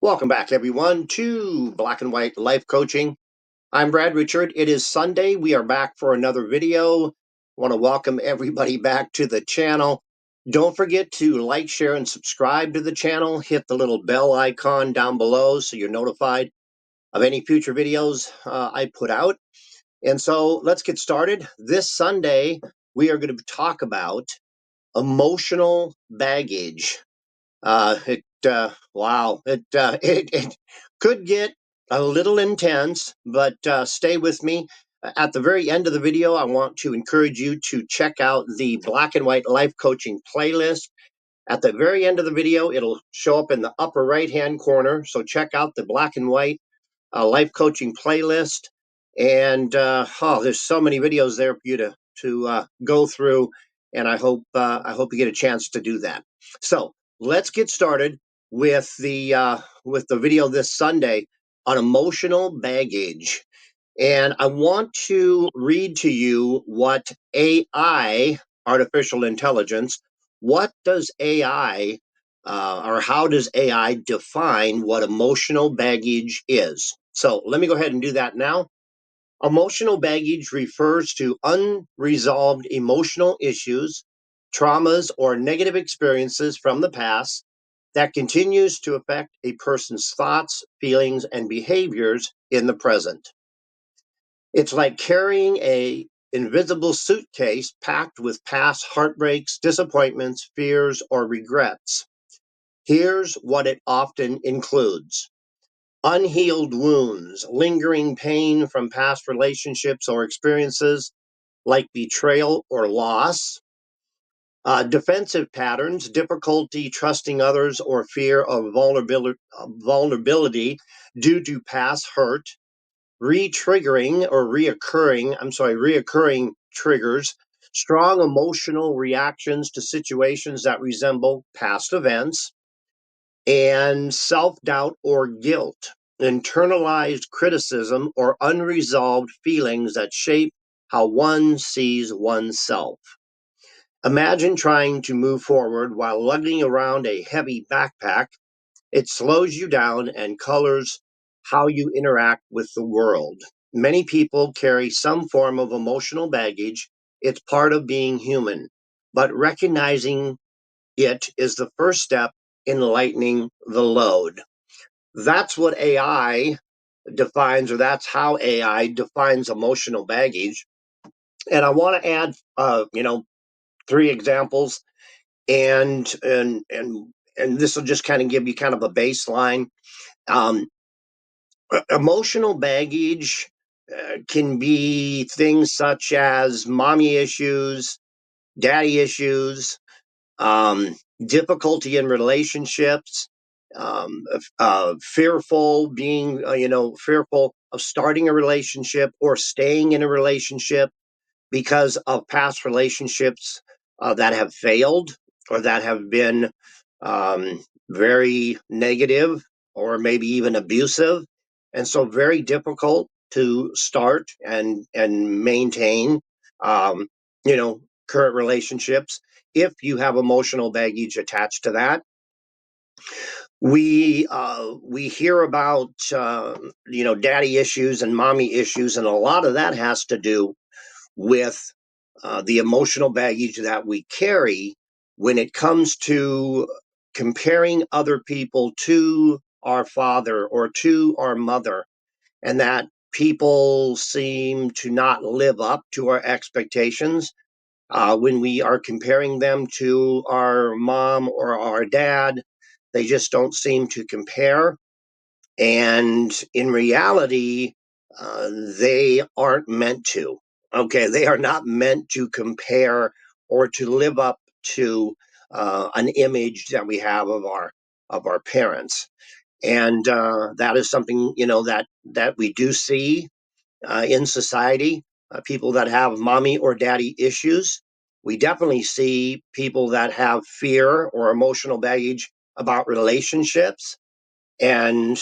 Welcome back, everyone, to Black and White Life Coaching. I'm Brad Richard. It is Sunday. We are back for another video. I want to welcome everybody back to the channel. Don't forget to like, share, and subscribe to the channel. Hit the little bell icon down below so you're notified of any future videos I put out. And so let's get started. This Sunday, we are going to talk about emotional baggage. It could get a little intense, but stay with me. At the very end of the video, I want to encourage you to check out the Black and White Life Coaching playlist. At the very end of the video, it'll show up in the upper right-hand corner. So check out the Black and White life coaching playlist. And there's so many videos there for you to go through. And I hope you get a chance to do that. So let's get started with the video this Sunday on emotional baggage. And I want to read to you what AI, artificial intelligence, what does AI or how does AI define what emotional baggage is? So let me go ahead and do that now. Emotional baggage refers to unresolved emotional issues, traumas, or negative experiences from the past that continues to affect a person's thoughts, feelings, and behaviors in the present. It's like carrying a invisible suitcase packed with past heartbreaks, disappointments, fears, or regrets. Here's what it often includes: unhealed wounds, lingering pain from past relationships or experiences like betrayal or loss, defensive patterns, difficulty trusting others, or fear of vulnerability due to past hurt, reoccurring triggers, strong emotional reactions to situations that resemble past events, and self-doubt or guilt, internalized criticism, or unresolved feelings that shape how one sees oneself. Imagine trying to move forward while lugging around a heavy backpack. It slows you down and colors how you interact with the world. Many people carry some form of emotional baggage. It's part of being human, but recognizing it is the first step in lightening the load. That's what AI defines, or that's how AI defines emotional baggage. And I want to add, three examples, and this will just kind of give you kind of a baseline. Um, Emotional baggage can be things such as mommy issues, daddy issues, difficulty in relationships, fearful of starting a relationship or staying in a relationship because of past relationships that have failed or that have been um, very negative or maybe even abusive, and so very difficult to start and maintain, um, current relationships if you have emotional baggage attached to that. We hear about daddy issues and mommy issues, and a lot of that has to do with the emotional baggage that we carry when it comes to comparing other people to our father or to our mother, and that people seem to not live up to our expectations when we are comparing them to our mom or our dad. They just don't seem to compare. And in reality, they aren't meant to. Okay, they are not meant to compare or to live up to an image that we have of our parents, and that is something that we do see in society. People that have mommy or daddy issues. We definitely see people that have fear or emotional baggage about relationships and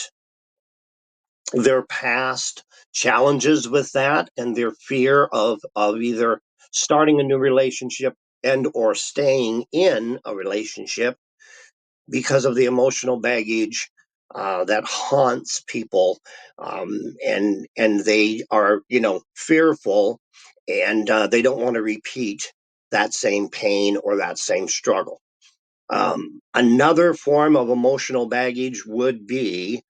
their past challenges with that, and their fear of either starting a new relationship and or staying in a relationship because of the emotional baggage that haunts people, and they are, fearful, and they don't want to repeat that same pain or that same struggle. Another form of emotional baggage would be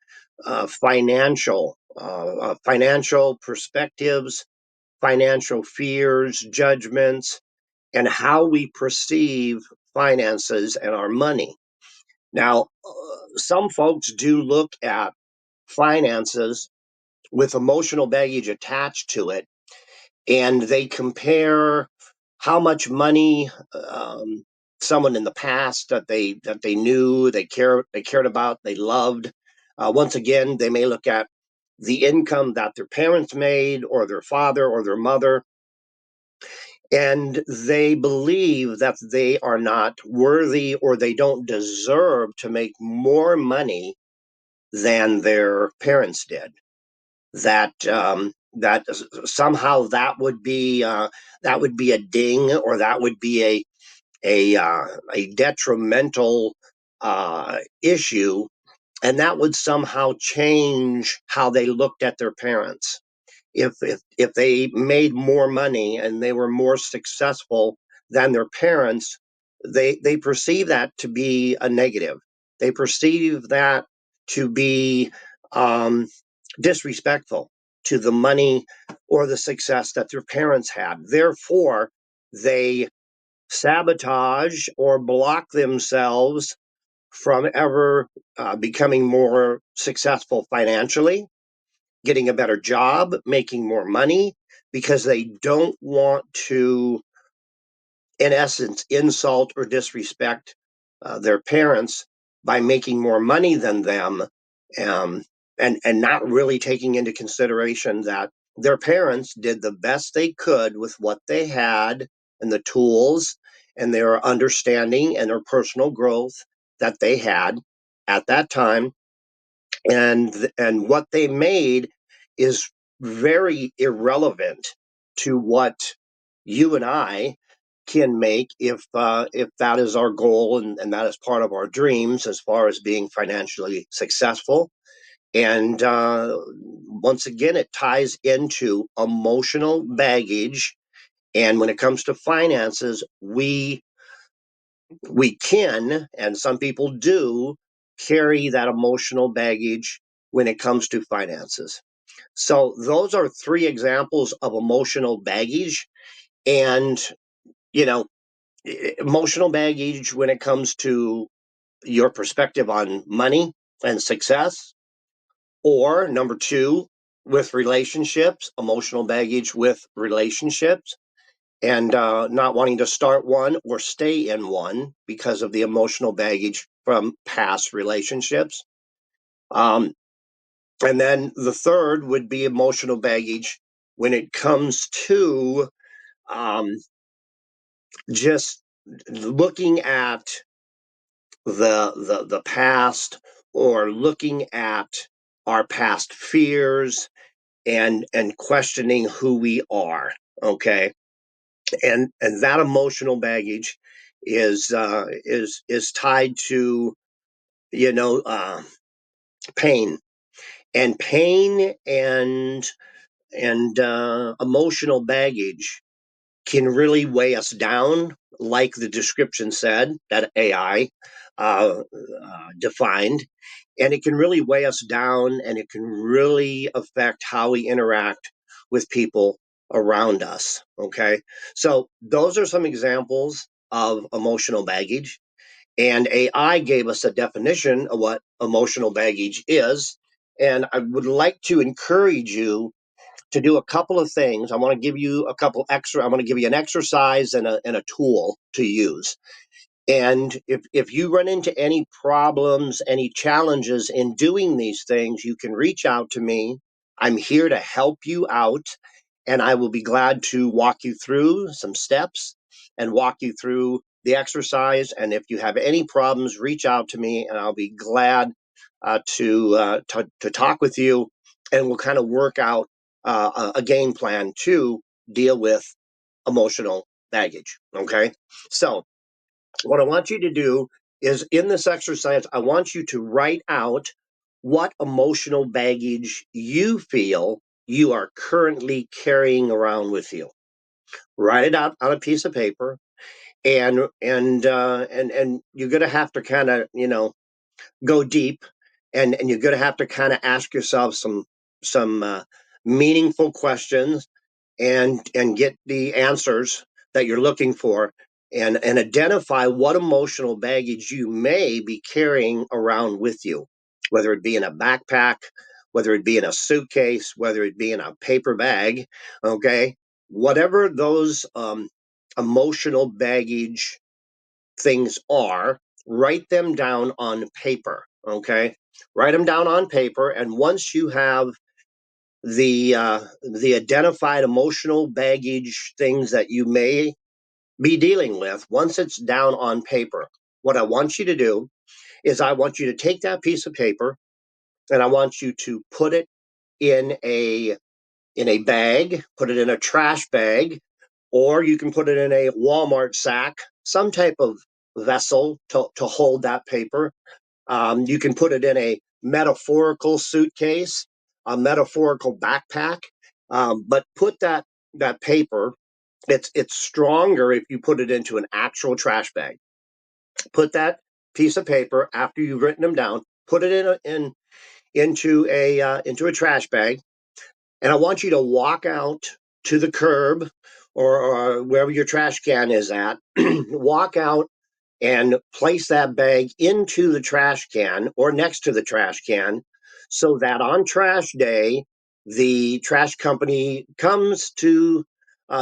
financial perspectives, financial fears, judgments, and how we perceive finances and our money. Now, some folks do look at finances with emotional baggage attached to it, and they compare how much money someone in the past that they knew, they cared about, they loved. Once again, they may look at the income that their parents made, or their father or their mother, and they believe that they are not worthy, or they don't deserve to make more money than their parents did. That somehow that would be a ding, or that would be a detrimental issue, and that would somehow change how they looked at their parents. If they made more money and they were more successful than their parents, they perceive that to be a negative. They perceive that to be um, disrespectful to the money or the success that their parents had. Therefore, they sabotage or block themselves from ever becoming more successful financially, getting a better job, making more money, because they don't want to, in essence, insult or disrespect their parents by making more money than them, um, and not really taking into consideration that their parents did the best they could with what they had, and the tools and their understanding and their personal growth that they had at that time, and what they made is very irrelevant to what you and I can make, if that is our goal, and that is part of our dreams as far as being financially successful. And once again, it ties into emotional baggage. And when it comes to finances, we can, and some people do, carry that emotional baggage when it comes to finances. So those are three examples of emotional baggage. And, you know, emotional baggage when it comes to your perspective on money and success. Or number two, with relationships, emotional baggage with relationships, and not wanting to start one or stay in one because of the emotional baggage from past relationships. Um, and then the third would be emotional baggage when it comes to um, just looking at the past, or looking at our past fears, and questioning who we are. Okay, and that emotional baggage is tied to, you know uh, pain, and emotional baggage can really weigh us down, like the description said that AI defined. And it can really weigh us down, and it can really affect how we interact with people around us. Okay. So, those are some examples of emotional baggage. And AI gave us a definition of what emotional baggage is. And I would like to encourage you to do a couple of things. I want to give you I'm going to give you an exercise and a tool to use. And if you run into any problems, any challenges in doing these things, you can reach out to me. I'm here to help you out, and I will be glad to walk you through some steps and walk you through the exercise. And if you have any problems, reach out to me, and I'll be glad to talk with you, and we'll kind of work out a game plan to deal with emotional baggage. Okay, so what I want you to do is, in this exercise, I want you to write out what emotional baggage you feel you are currently carrying around with you. Write it out on a piece of paper, and you're going to have to kind of go deep, and you're going to have to kind of ask yourself some meaningful questions, and get the answers that you're looking for, and identify what emotional baggage you may be carrying around with you, whether it be in a backpack, whether it be in a suitcase, whether it be in a paper bag. Okay, whatever those emotional baggage things are, write them down on paper. Okay, write them down on paper, and once you have the identified emotional baggage things that you may be dealing with, once it's down on paper, what I want you to do is I want you to take that piece of paper, and I want you to put it in a bag, put it in a trash bag, or you can put it in a Walmart sack, some type of vessel to hold that paper. You can put it in a metaphorical suitcase, a metaphorical backpack, but put that paper. It's stronger if you put it into an actual trash bag. Put that piece of paper after you've written them down. Put it into a trash bag, and I want you to walk out to the curb, or wherever your trash can is at. Walk out and place that bag into the trash can or next to the trash can, so that on trash day, the trash company comes to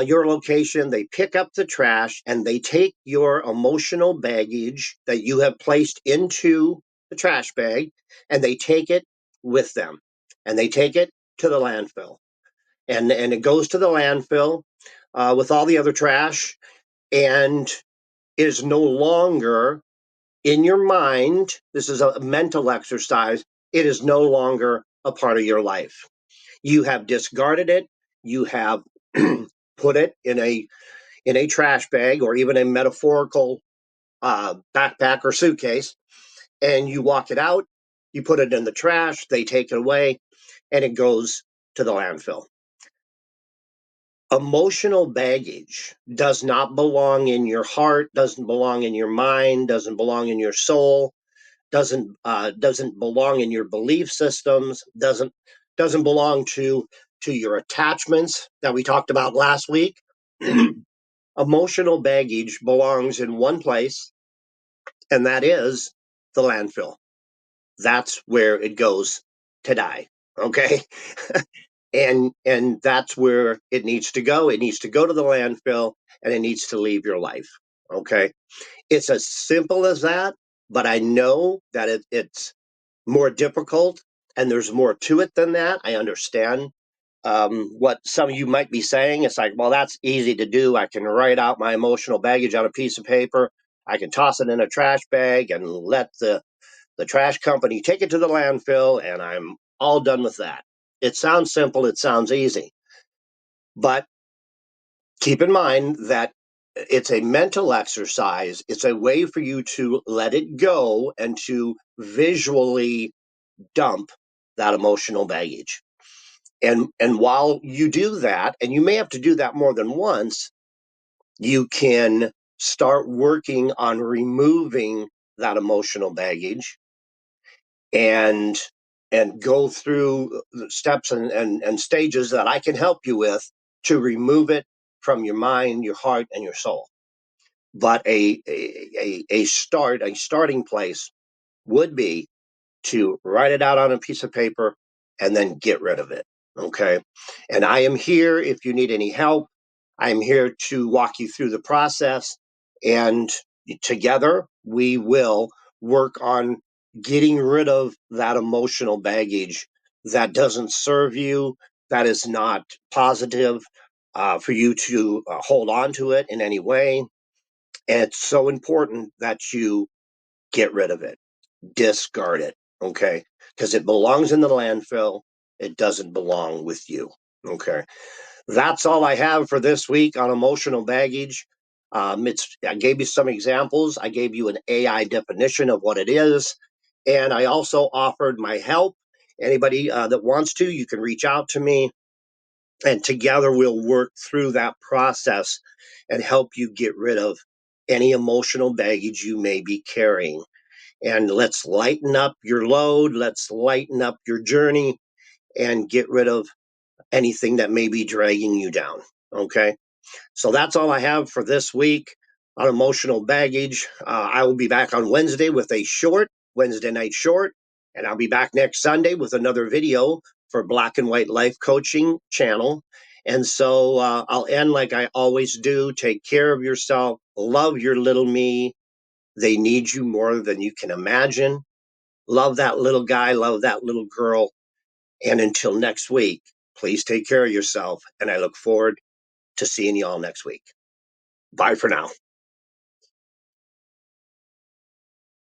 your location, they pick up the trash, and they take your emotional baggage that you have placed into the trash bag, and they take it with them, and they take it to the landfill. And it goes to the landfill with all the other trash, and is no longer in your mind. This is a mental exercise. It is no longer a part of your life. You have discarded it. You have put it in a trash bag, or even a metaphorical backpack or suitcase, and you walk it out. You put it in the trash. They take it away, and it goes to the landfill. Emotional baggage does not belong in your heart, doesn't belong in your mind, doesn't belong in your soul, doesn't belong in your belief systems, doesn't belong to your attachments that we talked about last week. Emotional baggage belongs in one place, and that is the landfill. That's where it goes to die. Okay. And that's where it needs to go. It needs to go to the landfill, and it needs to leave your life. Okay, it's as simple as that, but I know that it's more difficult, and there's more to it than that. I understand what some of you might be saying. It's like, well, that's easy to do. I can write out my emotional baggage on a piece of paper. I can toss it in a trash bag and let the trash company take it to the landfill, and I'm all done with that. It sounds simple, it sounds easy, but keep in mind that it's a mental exercise. It's a way for you to let it go and to visually dump that emotional baggage. And while you do that, and you may have to do that more than once, you can start working on removing that emotional baggage, and go through the steps and stages that I can help you with to remove it from your mind, your heart, and your soul. But a starting place would be to write it out on a piece of paper and then get rid of it. Okay. And I am here if you need any help. I'm here to walk you through the process, and together we will work on getting rid of that emotional baggage that doesn't serve you, that is not positive for you to hold on to it in any way. And it's so important that you get rid of it, discard it, okay? Because it belongs in the landfill. It doesn't belong with you, okay? That's all I have for this week on emotional baggage. I gave you some examples. I gave you an AI definition of what it is. And I also offered my help. Anybody that wants to, you can reach out to me, and together we'll work through that process and help you get rid of any emotional baggage you may be carrying. And let's lighten up your load, let's lighten up your journey, and get rid of anything that may be dragging you down. Okay. So that's all I have for this week on emotional baggage. I will be back on Wednesday with a short Wednesday night short, and I'll be back next Sunday with another video for Black and White Life Coaching channel. And so I'll end like I always do. Take care of yourself. Love your little me. They need you more than you can imagine. Love that little guy. Love that little girl. And until next week, please take care of yourself. And I look forward to seeing you all next week. Bye for now.